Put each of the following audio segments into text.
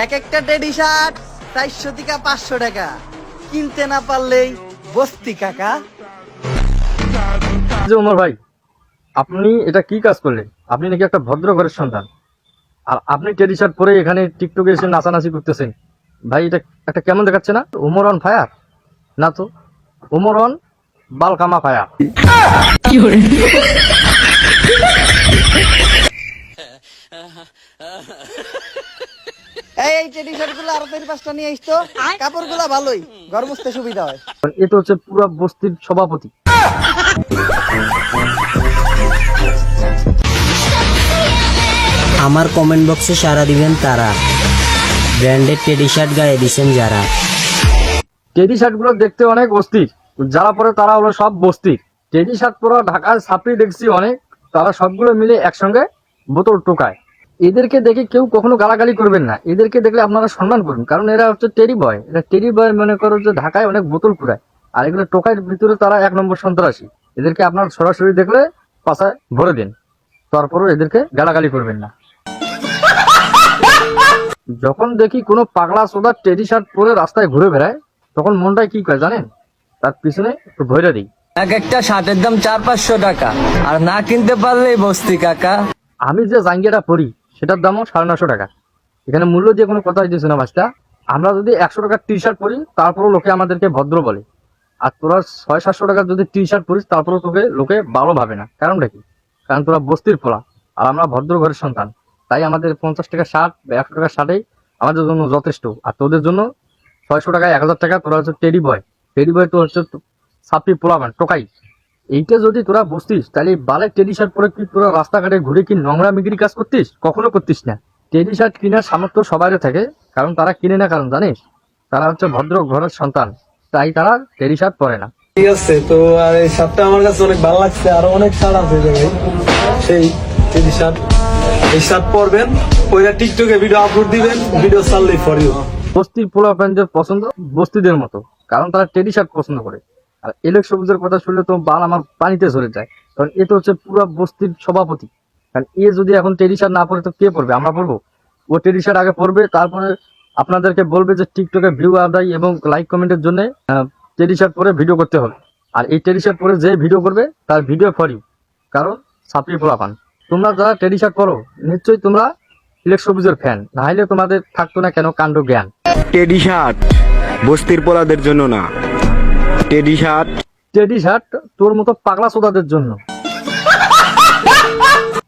এক একটা teddy shirt 400 থেকে 500 টাকা, কিনতে না পারলেই বস্তি কাকা। যে ওমর ভাই, আপনি এটা কি কাজ করলেন? আপনি নাকি একটা ভদ্র ঘরের সন্তান, আর আপনি টেডি শার্ট পরে এখানে টিকটকে এসে নাচানাচি করতেছেন। ভাই এটা একটা কেমন দেখাচ্ছে না? ওমর অন ফায়ার না তো, ওমর অন বালকামা ফায়ার। এই টেডি শার্ট গুলো আরো 4-5টা নিয়ে আসতো, কাপড় গুলা ভালোই, ঘর মুছতে সুবিধা হয়। এটা হচ্ছে পুরো বস্তির সভাপতি। আমার কমেন্ট বক্সে সাড়া দিবেন তারা, ব্র্যান্ডেড টেডি শার্ট গায়ে দিছেন যারা। টেডি শার্ট গুলো দেখতে অনেক অস্থির, যারা পরে তারা হলো সব বস্তির। টেডি শার্ট পরা ঢাকার ছাত্রী দেখছি অনেক, তারা সবগুলো মিলে একসঙ্গে বোতল টোকায়। এদেরকে দেখে কেউ কখনো গালাগালি করবেন না, এদেরকে দেখলে আপনারা সম্মান করুন, কারণ এরা হচ্ছে টেডি বয়। এরা টেডি বয় মনে করো যে ঢাকায় অনেক বোতল কুড়ায়, আর এগুলো টোকাইয়ের ভিতরে তারা 1 নম্বর সন্ত্রাসী। এদেরকে আপনার সরাসরি দেখলে পাশায় ভরে দিন, তারপরও এদেরকে গালাগালি করবেন না। যখন দেখি কোনো পাগলা সোদা টেডি শার্ট পরে রাস্তায় ঘুরে বেড়ায়, তখন মনটাই কি করে জানেন? তার পিছনে একটু ভরে দিই। এক একটা শার্টের দাম 400-500 টাকা, আর না কিনতে পারলেই বস্তি কাকা। আমি যে জাঙ্গিয়াটা পরি সেটার দামও 950 টাকা। এখানে মূল্য দিয়ে কোনো কথাই দিচ্ছে না বাচ্চা। আমরা যদি 100 টাকার টি শার্ট পরি, তারপরও লোকে আমাদেরকে ভদ্র বলে, আর তোরা 600-700 টাকার যদি টি শার্ট পরিস, তারপরও তোকে লোকে ভালো ভাবে না। কারণটা কি? কারণ তোরা বস্তির পোলা, আর আমরা ভদ্র ঘরের সন্তান। তাই আমাদের 50 টাকা শার্ট বা 100 টাকার শার্টেই আমাদের জন্য যথেষ্ট। আর তোদের জন্য 600 টাকা 1000 টাকা, তোরা হচ্ছে টেডি বয়। টেডি বয় তো হচ্ছে ছাত্রী পোলাবান টোকাই। এইটা যদি তোরা বসতিস, তাহলে বালের টেডি শার্ট পরে কি তোরা রাস্তাঘাটে ঘুরে কি নোংরা মিগিরি কাজ করতিস? কখনো করতিস না। টেডি শার্ট কেনার সামর্থ্য সবারই থাকে, কারণ তারা কিনে না, কারণ জানিস তারা হচ্ছে ভদ্র ঘরের সন্তান, তাই তারা টেডি শার্ট পরে না। ঠিক আছে তো, আর এই শার্টটা আমার কাছে অনেক ভালো লাগছে। আরো অনেক শার্ট আছে ভাই, সেই টেডি শার্ট। এই শার্ট পরবেন, ওইটা টিকটকে ভিডিও আপলোড দিবেন, ভিডিও ছাড়লেই ফর ইউ। বস্তির পোলা প্যান্টের পছন্দ বস্তিদের মতো, কারণ তারা টেডি শার্ট পছন্দ করে। আর এলেক সবুজের কথা শুনলে তো বাল আমার পানিতে চলে যায়, কারণ এ তো হচ্ছে পুরো বস্তির সভাপতি। কারণ এ যদি এখন টেডি শার্ট না পরে তো কে পরবে? আমরা পরবো। ও টেডি শার্ট আগে পরবে, তারপরে আপনাদেরকে বলবে যে টিকটকে ভিউ আদায় এবং লাইক কমেন্টের জন্য টেডি শার্ট পরে ভিডিও করতে হবে। আর এই টেডি শার্ট পরে যে ভিডিও করবে তার ভিডিও ফর ইউ, কারণ ছাত্রী পোলা পান। তোমরা যারা টেডি শার্ট পরো, নিশ্চয়ই তোমরা ইলেক সবুজের ফ্যান, না হলে তোমাদের থাকতো না কেন কাণ্ড জ্ঞান। টেডি শার্ট বস্তির পোলাদের জন্য না, টেডি শার্ট তোর মতো পাগলা সোদাদের জন্য।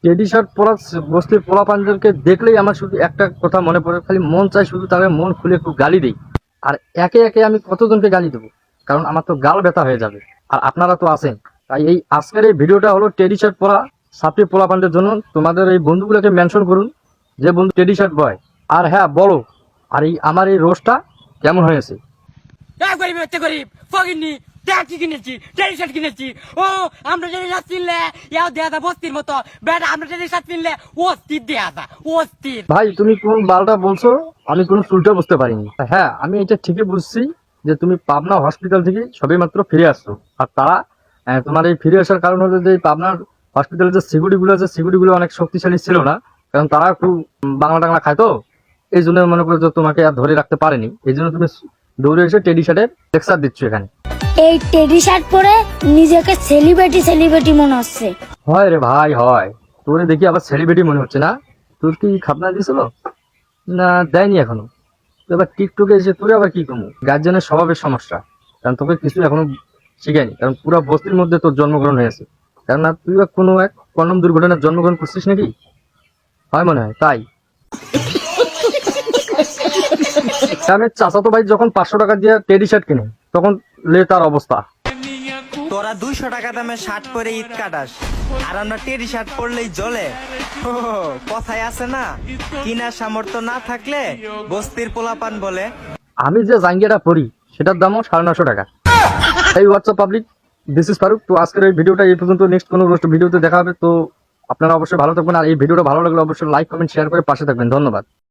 টেডি শার্ট পরা বস্তির পোলা পাঞ্জরকে দেখলেই আমার শুধু একটা কথা মনে পড়ে, খালি মন চাই শুধু তাদের মন খুলে একটু গালি দিই। আর একে একে আমি কতজনকে গালি দেবো, কারণ আমার তো গাল ব্যথা হয়ে যাবে, আর আপনারা তো আছেন। তাই এই আজকের এই ভিডিওটা হলো টেডি শার্ট পরা ছাত্রী পোলা পাঞ্জের জন্য। তোমাদের এই বন্ধুগুলোকে মেনশন করুন যে বন্ধু টেডি শার্ট বয়। আর হ্যাঁ বলো, আর এই আমার এই রোজটা কেমন হয়েছে? গরিব ফকিনি ট্যাক্সি কিনেছি, টেডি শার্ট কিনেছি। ও আমরা টেডি শার্ট কিনলে ইয়াও দেয়া দা বস্তির মতো, বেটা আমরা টেডি শার্ট কিনলে অস্থির দেয়া দা, অস্থির। ভাই তুমি কোন বালটা বলছো, আমি কোন চুলটা বুঝতে পারিনি। হ্যাঁ আমি এটা ঠিকই বুঝছি যে তুমি পাবনা হসপিটাল থেকে সবে মাত্র ফিরে আসছো, আর তারা তোমার এই ফিরে আসার কারণ হলো যে পাবনার হসপিটালের যে সিকিউরিটি গুলো আছে, সিকিউরিটি গুলো অনেক শক্তিশালী ছিল না, কারণ তারা একটু বাংলা টাংলা খায়, তো এই জন্য মনে করো যে তোমাকে আর ধরে রাখতে পারেনি। এই জন্য তুমি দৌড়ে এসে টেডি শার্টের লেকচার দিচ্ছ এখানে। এই টেডি শার্ট পরে নিজেকে সেলিব্রিটি মনে হচ্ছে। হয় রে ভাই হয়, তোরে দেখি আবার সেলিব্রিটি মনে হচ্ছে না? তোর কি খাপনা দিয়েছিল না? দেয়নি এখনো। তো এবার টিকটকে এসে তোরে আবার কি কমু? গার্জেনের স্বভাবের সমস্যা, কারণ তোকে কিছু এখনো শিখায়নি, কারণ পুরো বস্তির মধ্যে তোর জন্মগ্রহণ হয়েছে। কারণ না তুই কোনো এক কন্ডম দুর্ঘটনার জন্মগ্রহণ করছিস নাকি? হয় মনে হয় তাই। আমি চাচাতো ভাই যখন 500 টাকা দিয়ে টেডি শার্ট কিনে, তখন লে তার অবস্থা। তোরা 200 টাকা দামে শার্ট পরে ঈদ কাটাস, আর আমরা টেডি শার্ট পরলেই জ্বলে। ও কথায় আছে না, কিনার সামর্থ্য না থাকলে বস্তির পোলাপান বলে। আমি যে জাঙ্গিয়াটা পরি সেটার দামও 950 টাকা। এই WhatsApp public, this is Farooq. তো আজকের এই ভিডিওটা এই পর্যন্ত, নেক্সট কোনো ভিডিওতে দেখা হবে। তো আপনারা অবশ্যই ভালো থাকবেন, আর এই ভিডিওটা ভালো লাগলে অবশ্যই লাইক কমেন্ট শেয়ার করে পাশে থাকবেন। ধন্যবাদ।